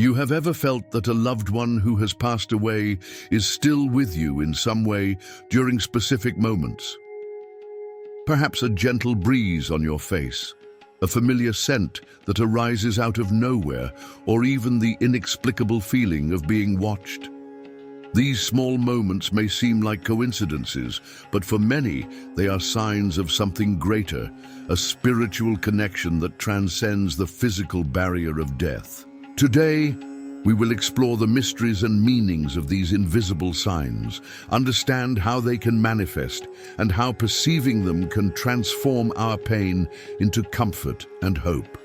You have ever felt that a loved one who has passed away is still with you in some way during specific moments? Perhaps a gentle breeze on your face, a familiar scent that arises out of nowhere, or even the inexplicable feeling of being watched. These small moments may seem like coincidences, but for many, they are signs of something greater, a spiritual connection that transcends the physical barrier of death. Today, we will explore the mysteries and meanings of these invisible signs, understand how they can manifest, and how perceiving them can transform our pain into comfort and hope.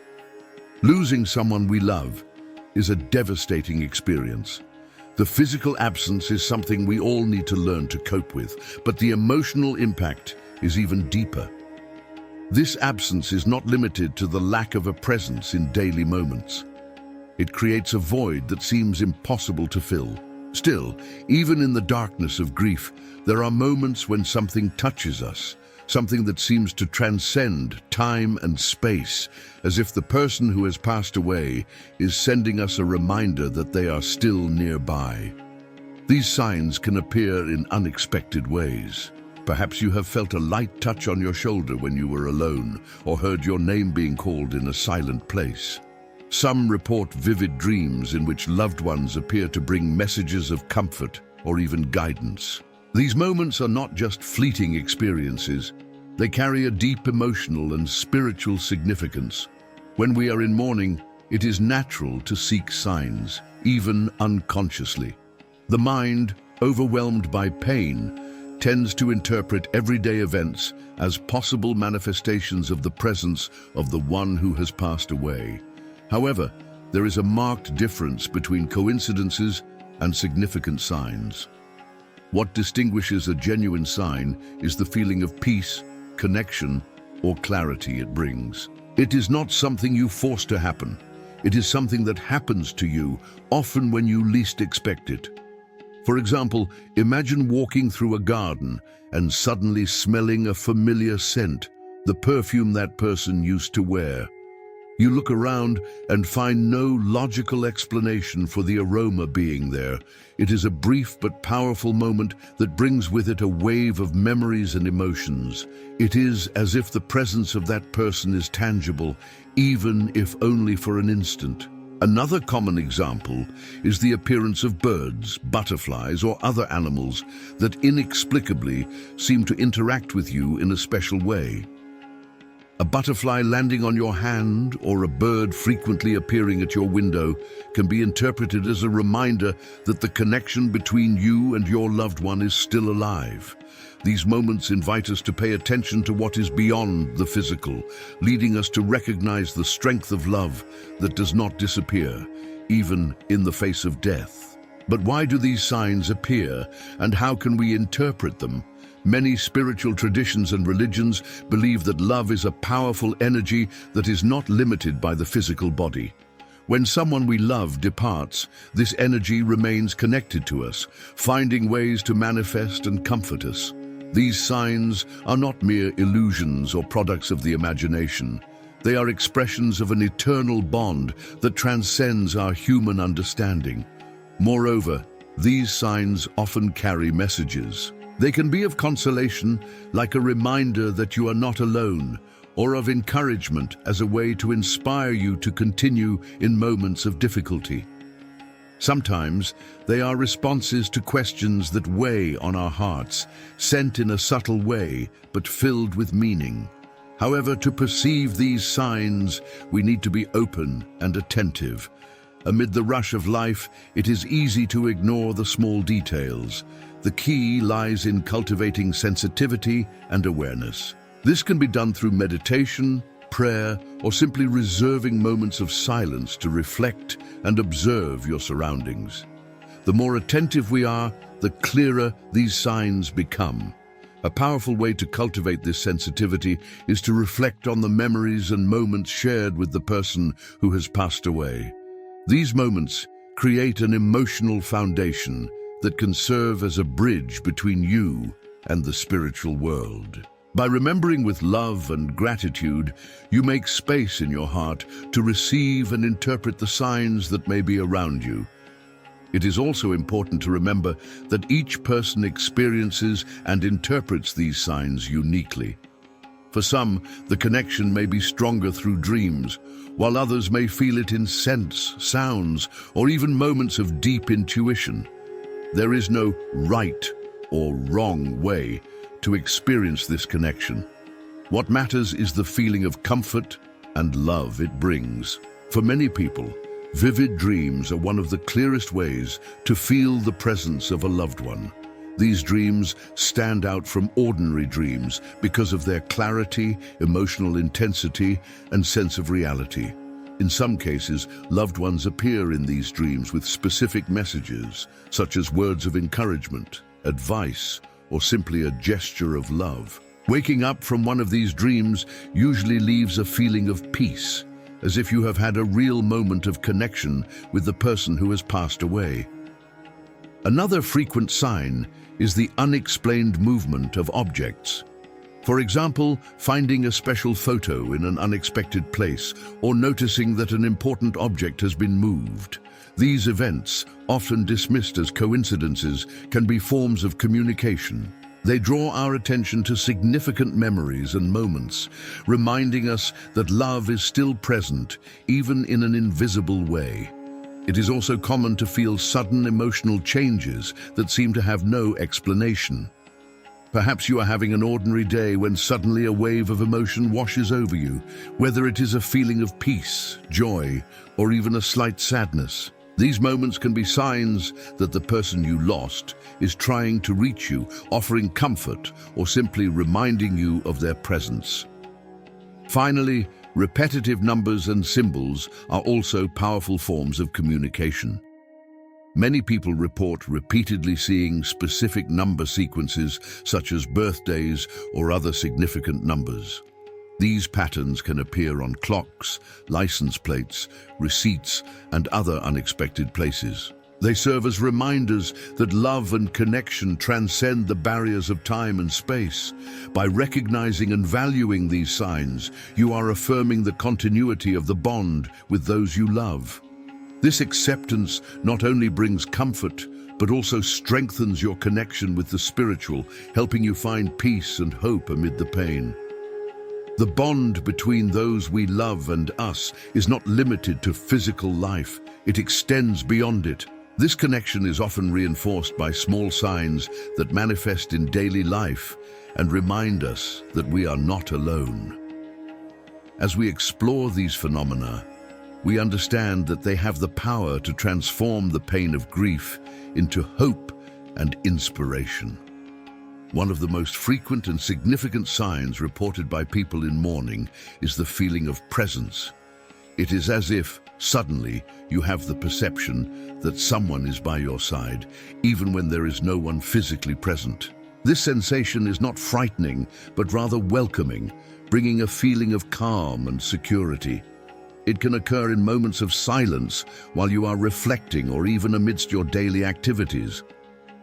Losing someone we love is a devastating experience. The physical absence is something we all need to learn to cope with, but the emotional impact is even deeper. This absence is not limited to the lack of a presence in daily moments. It creates a void that seems impossible to fill. Still, even in the darkness of grief, there are moments when something touches us, something that seems to transcend time and space, as if the person who has passed away is sending us a reminder that they are still nearby. These signs can appear in unexpected ways. Perhaps you have felt a light touch on your shoulder when you were alone, or heard your name being called in a silent place. Some report vivid dreams in which loved ones appear to bring messages of comfort or even guidance. These moments are not just fleeting experiences. They carry a deep emotional and spiritual significance. When we are in mourning, it is natural to seek signs, even unconsciously. The mind, overwhelmed by pain, tends to interpret everyday events as possible manifestations of the presence of the one who has passed away. However, there is a marked difference between coincidences and significant signs. What distinguishes a genuine sign is the feeling of peace, connection, or clarity it brings. It is not something you force to happen. It is something that happens to you, often when you least expect it. For example, imagine walking through a garden and suddenly smelling a familiar scent, the perfume that person used to wear. You look around and find no logical explanation for the aroma being there. It is a brief but powerful moment that brings with it a wave of memories and emotions. It is as if the presence of that person is tangible, even if only for an instant. Another common example is the appearance of birds, butterflies, or other animals that inexplicably seem to interact with you in a special way. A butterfly landing on your hand or a bird frequently appearing at your window can be interpreted as a reminder that the connection between you and your loved one is still alive. These moments invite us to pay attention to what is beyond the physical, leading us to recognize the strength of love that does not disappear, even in the face of death. But why do these signs appear, and how can we interpret them? Many spiritual traditions and religions believe that love is a powerful energy that is not limited by the physical body. When someone we love departs, this energy remains connected to us, finding ways to manifest and comfort us. These signs are not mere illusions or products of the imagination. They are expressions of an eternal bond that transcends our human understanding. Moreover, these signs often carry messages. They can be of consolation, like a reminder that you are not alone, or of encouragement as a way to inspire you to continue in moments of difficulty. Sometimes they are responses to questions that weigh on our hearts, sent in a subtle way, but filled with meaning. However, to perceive these signs, we need to be open and attentive. Amid the rush of life, it is easy to ignore the small details. The key lies in cultivating sensitivity and awareness. This can be done through meditation, prayer, or simply reserving moments of silence to reflect and observe your surroundings. The more attentive we are, the clearer these signs become. A powerful way to cultivate this sensitivity is to reflect on the memories and moments shared with the person who has passed away. These moments create an emotional foundation that can serve as a bridge between you and the spiritual world. By remembering with love and gratitude, you make space in your heart to receive and interpret the signs that may be around you. It is also important to remember that each person experiences and interprets these signs uniquely. For some, the connection may be stronger through dreams, while others may feel it in scents, sounds, or even moments of deep intuition. There is no right or wrong way to experience this connection. What matters is the feeling of comfort and love it brings. For many people, vivid dreams are one of the clearest ways to feel the presence of a loved one. These dreams stand out from ordinary dreams because of their clarity, emotional intensity, and sense of reality. In some cases, loved ones appear in these dreams with specific messages, such as words of encouragement, advice, or simply a gesture of love. Waking up from one of these dreams usually leaves a feeling of peace, as if you have had a real moment of connection with the person who has passed away. Another frequent sign is the unexplained movement of objects. For example, finding a special photo in an unexpected place or noticing that an important object has been moved. These events, often dismissed as coincidences, can be forms of communication. They draw our attention to significant memories and moments, reminding us that love is still present, even in an invisible way. It is also common to feel sudden emotional changes that seem to have no explanation. Perhaps you are having an ordinary day when suddenly a wave of emotion washes over you, whether it is a feeling of peace, joy, or even a slight sadness. These moments can be signs that the person you lost is trying to reach you, offering comfort, or simply reminding you of their presence. Finally, repetitive numbers and symbols are also powerful forms of communication. Many people report repeatedly seeing specific number sequences, such as birthdays or other significant numbers. These patterns can appear on clocks, license plates, receipts, and other unexpected places. They serve as reminders that love and connection transcend the barriers of time and space. By recognizing and valuing these signs, you are affirming the continuity of the bond with those you love. This acceptance not only brings comfort, but also strengthens your connection with the spiritual, helping you find peace and hope amid the pain. The bond between those we love and us is not limited to physical life. It extends beyond it. This connection is often reinforced by small signs that manifest in daily life and remind us that we are not alone. As we explore these phenomena, we understand that they have the power to transform the pain of grief into hope and inspiration. One of the most frequent and significant signs reported by people in mourning is the feeling of presence. It is as if, suddenly, you have the perception that someone is by your side, even when there is no one physically present. This sensation is not frightening, but rather welcoming, bringing a feeling of calm and security. It can occur in moments of silence while you are reflecting or even amidst your daily activities.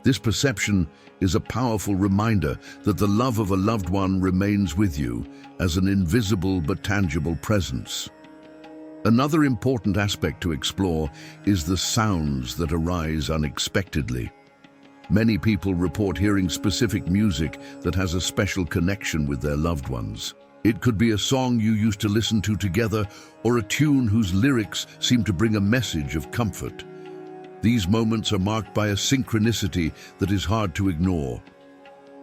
This perception is a powerful reminder that the love of a loved one remains with you as an invisible but tangible presence. Another important aspect to explore is the sounds that arise unexpectedly. Many people report hearing specific music that has a special connection with their loved ones. It could be a song you used to listen to together or a tune whose lyrics seem to bring a message of comfort. These moments are marked by a synchronicity that is hard to ignore.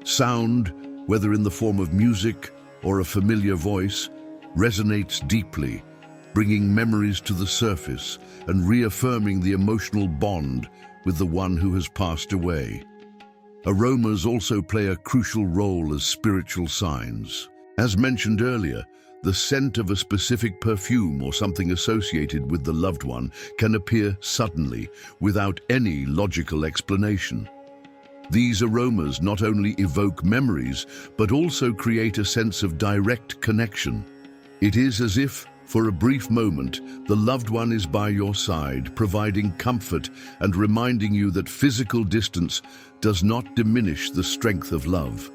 Sound, whether in the form of music or a familiar voice, resonates deeply, bringing memories to the surface and reaffirming the emotional bond with the one who has passed away. Aromas also play a crucial role as spiritual signs. As mentioned earlier, the scent of a specific perfume or something associated with the loved one can appear suddenly, without any logical explanation. These aromas not only evoke memories, but also create a sense of direct connection. It is as if, for a brief moment, the loved one is by your side, providing comfort and reminding you that physical distance does not diminish the strength of love.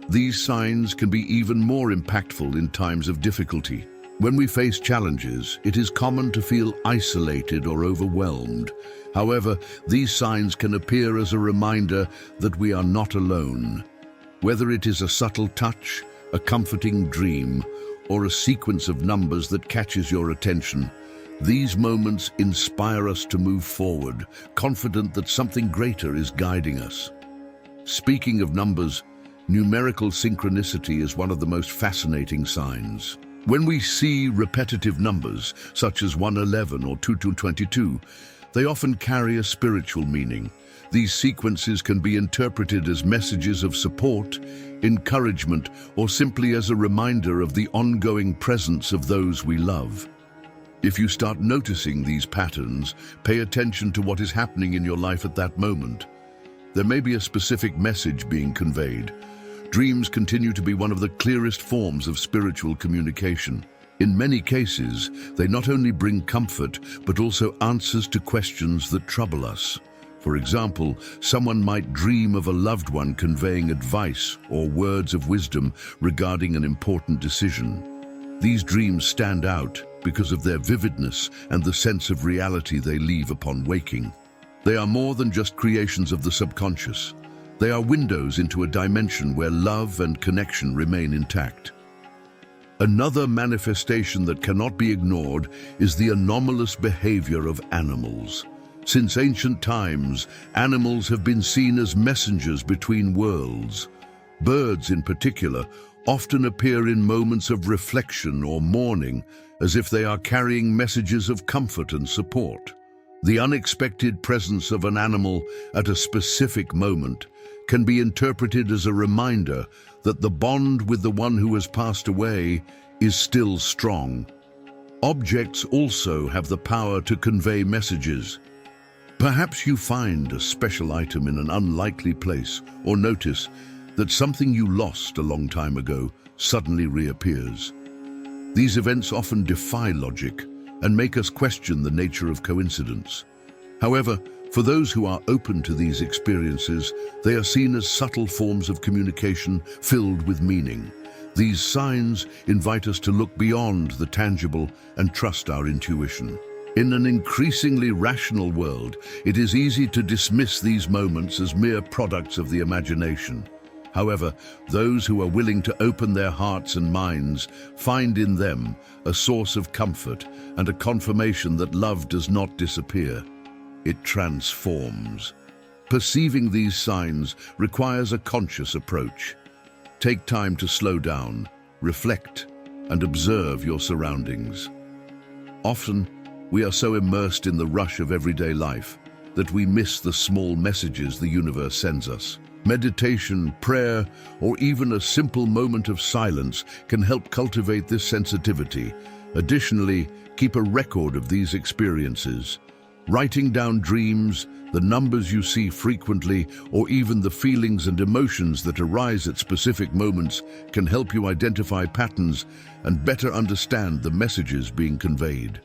These signs can be even more impactful in times of difficulty. When we face challenges, it is common to feel isolated or overwhelmed. However, these signs can appear as a reminder that we are not alone. Whether it is a subtle touch, a comforting dream, or a sequence of numbers that catches your attention, these moments inspire us to move forward, confident that something greater is guiding us. Speaking of numbers, numerical synchronicity is one of the most fascinating signs. When we see repetitive numbers, such as 111 or 2222, they often carry a spiritual meaning. These sequences can be interpreted as messages of support, encouragement, or simply as a reminder of the ongoing presence of those we love. If you start noticing these patterns, pay attention to what is happening in your life at that moment. There may be a specific message being conveyed. Dreams continue to be one of the clearest forms of spiritual communication. In many cases, they not only bring comfort, but also answers to questions that trouble us. For example, someone might dream of a loved one conveying advice or words of wisdom regarding an important decision. These dreams stand out because of their vividness and the sense of reality they leave upon waking. They are more than just creations of the subconscious. They are windows into a dimension where love and connection remain intact. Another manifestation that cannot be ignored is the anomalous behavior of animals. Since ancient times, animals have been seen as messengers between worlds. Birds, in particular, often appear in moments of reflection or mourning, as if they are carrying messages of comfort and support. The unexpected presence of an animal at a specific moment can be interpreted as a reminder that the bond with the one who has passed away is still strong. Objects also have the power to convey messages. Perhaps you find a special item in an unlikely place, or notice that something you lost a long time ago suddenly reappears. These events often defy logic and make us question the nature of coincidence. However, for those who are open to these experiences, they are seen as subtle forms of communication filled with meaning. These signs invite us to look beyond the tangible and trust our intuition. In an increasingly rational world, it is easy to dismiss these moments as mere products of the imagination. However, those who are willing to open their hearts and minds find in them a source of comfort and a confirmation that love does not disappear. It transforms. Perceiving these signs requires a conscious approach. Take time to slow down, reflect, and observe your surroundings. Often, we are so immersed in the rush of everyday life that we miss the small messages the universe sends us. Meditation, prayer, or even a simple moment of silence can help cultivate this sensitivity. Additionally, keep a record of these experiences. Writing down dreams, the numbers you see frequently, or even the feelings and emotions that arise at specific moments can help you identify patterns and better understand the messages being conveyed.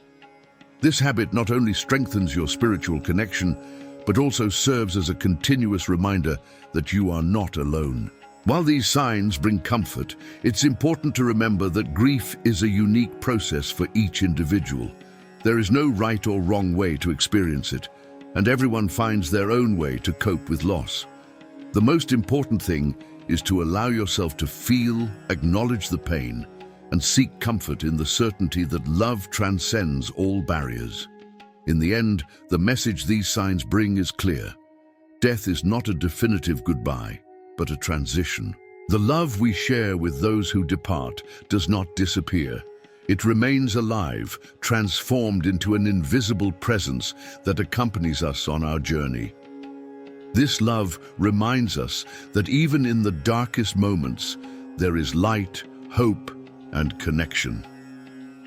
This habit not only strengthens your spiritual connection, but also serves as a continuous reminder that you are not alone. While these signs bring comfort, it's important to remember that grief is a unique process for each individual. There is no right or wrong way to experience it, and everyone finds their own way to cope with loss. The most important thing is to allow yourself to feel, acknowledge the pain, and seek comfort in the certainty that love transcends all barriers. In the end, the message these signs bring is clear. Death is not a definitive goodbye, but a transition. The love we share with those who depart does not disappear. It remains alive, transformed into an invisible presence that accompanies us on our journey. This love reminds us that even in the darkest moments, there is light, hope, and connection.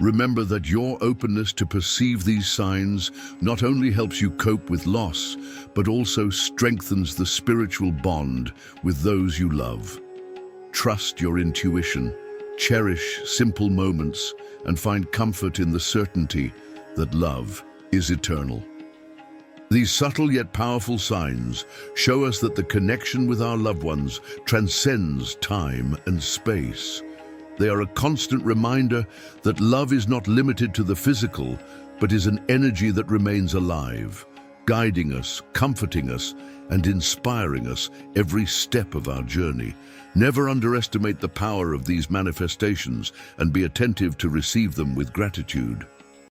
Remember that your openness to perceive these signs not only helps you cope with loss, but also strengthens the spiritual bond with those you love. Trust your intuition, cherish simple moments, and find comfort in the certainty that love is eternal. These subtle yet powerful signs show us that the connection with our loved ones transcends time and space. They are a constant reminder that love is not limited to the physical, but is an energy that remains alive, guiding us, comforting us, and inspiring us every step of our journey. Never underestimate the power of these manifestations and be attentive to receive them with gratitude.